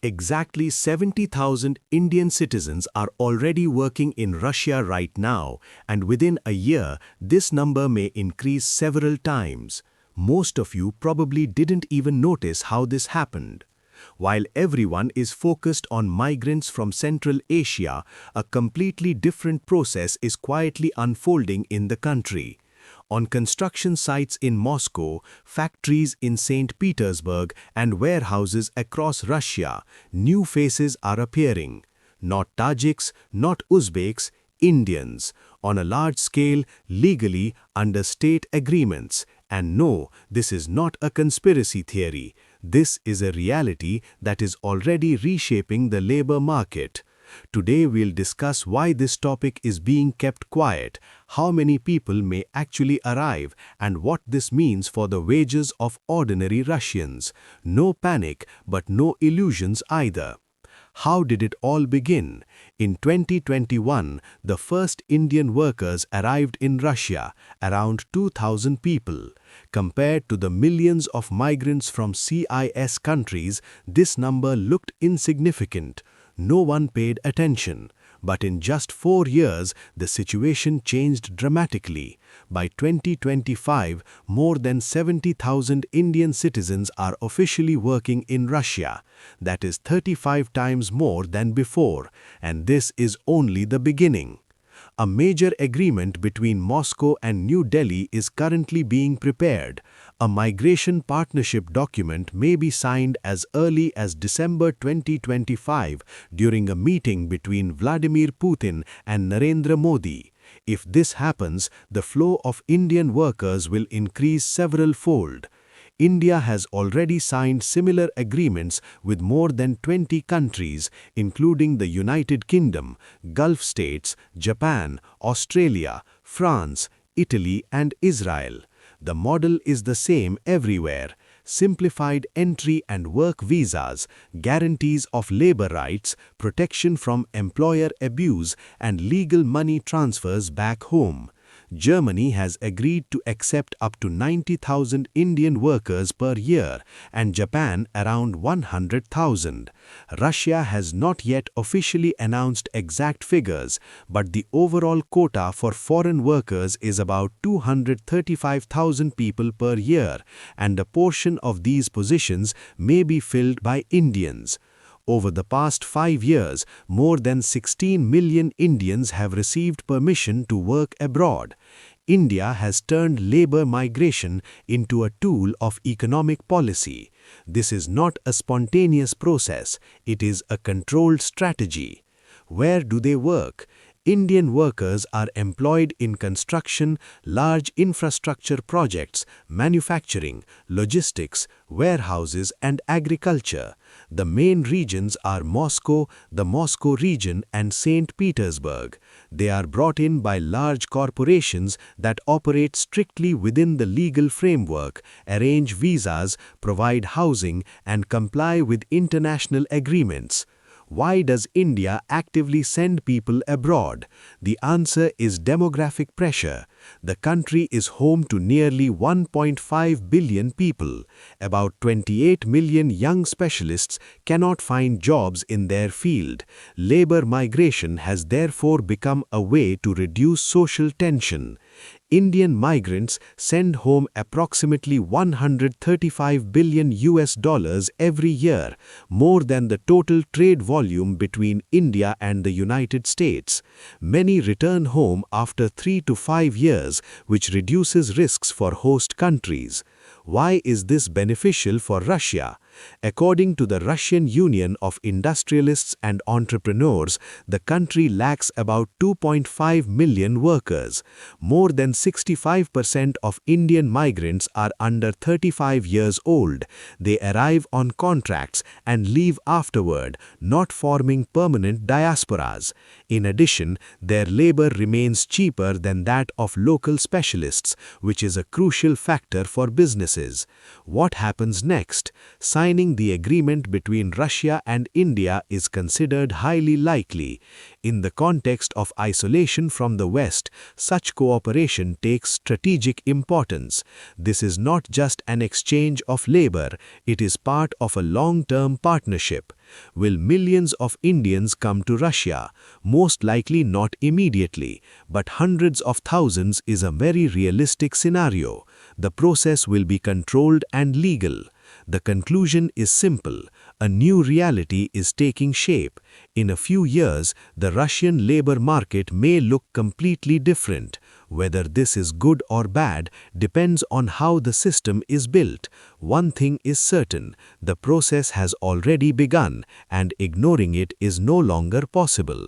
Exactly 70,000 Indian citizens are already working in Russia right now, and within a year, this number may increase several times. Most of you probably didn't even notice how this happened. While everyone is focused on migrants from Central Asia, a completely different process is quietly unfolding in the country. On construction sites in Moscow, factories in St. Petersburg, and warehouses across Russia, new faces are appearing. Not Tajiks, not Uzbeks, Indians, on a large scale, legally, under state agreements. And no, this is not a conspiracy theory. This is a reality that is already reshaping the labor market. Today we'll discuss why this topic is being kept quiet, how many people may actually arrive, and what this means for the wages of ordinary Russians. No panic, but no illusions either. How did it all begin? In 2021, the first Indian workers arrived in Russia, around 2,000 people. Compared to the millions of migrants from CIS countries, this number looked insignificant. No one paid attention. But in just 4 years, the situation changed dramatically. By 2025, more than 70,000 Indian citizens are officially working in Russia. That is 35 times more than before, and this is only the beginning. A major agreement between Moscow and New Delhi is currently being prepared. A migration partnership document may be signed as early as December 2025 during a meeting between Vladimir Putin and Narendra Modi. If this happens, the flow of Indian workers will increase several-fold. India has already signed similar agreements with more than 20 countries, including the United Kingdom, Gulf states, Japan, Australia, France, Italy, and Israel. The model is the same everywhere. Simplified entry and work visas, guarantees of labor rights, protection from employer abuse, and legal money transfers back home. Germany has agreed to accept up to 90,000 Indian workers per year, and Japan around 100,000. Russia has not yet officially announced exact figures, but the overall quota for foreign workers is about 235,000 people per year, and a portion of these positions may be filled by Indians. Over the past 5 years, more than 16 million Indians have received permission to work abroad. India has turned labor migration into a tool of economic policy. This is not a spontaneous process, it is a controlled strategy. Where do they work? Indian workers are employed in construction, large infrastructure projects, manufacturing, logistics, warehouses, and agriculture. The main regions are Moscow, the Moscow region, and St. Petersburg. They are brought in by large corporations that operate strictly within the legal framework, arrange visas, provide housing, and comply with international agreements. Why does India actively send people abroad? The answer is demographic pressure. The country is home to nearly 1.5 billion people. About 28 million young specialists cannot find jobs in their field. Labor migration has therefore become a way to reduce social tension. Indian migrants send home approximately $135 billion every year, more than the total trade volume between India and the United States. Many return home after 3 to 5 years, which reduces risks for host countries. Why is this beneficial for Russia? According to the Russian Union of Industrialists and Entrepreneurs, the country lacks about 2.5 million workers. More than 65% of Indian migrants are under 35 years old. They arrive on contracts and leave afterward, not forming permanent diasporas. In addition, their labor remains cheaper than that of local specialists, which is a crucial factor for businesses. What happens next? Signing the agreement between Russia and India is considered highly likely. In the context of isolation from the West, such cooperation takes strategic importance. This is not just an exchange of labor, it is part of a long-term partnership. Will millions of Indians come to Russia? Most likely not immediately, but hundreds of thousands is a very realistic scenario. The process will be controlled and legal. The conclusion is simple. A new reality is taking shape. In a few years, the Russian labor market may look completely different. Whether this is good or bad depends on how the system is built. One thing is certain, the process has already begun, and ignoring it is no longer possible.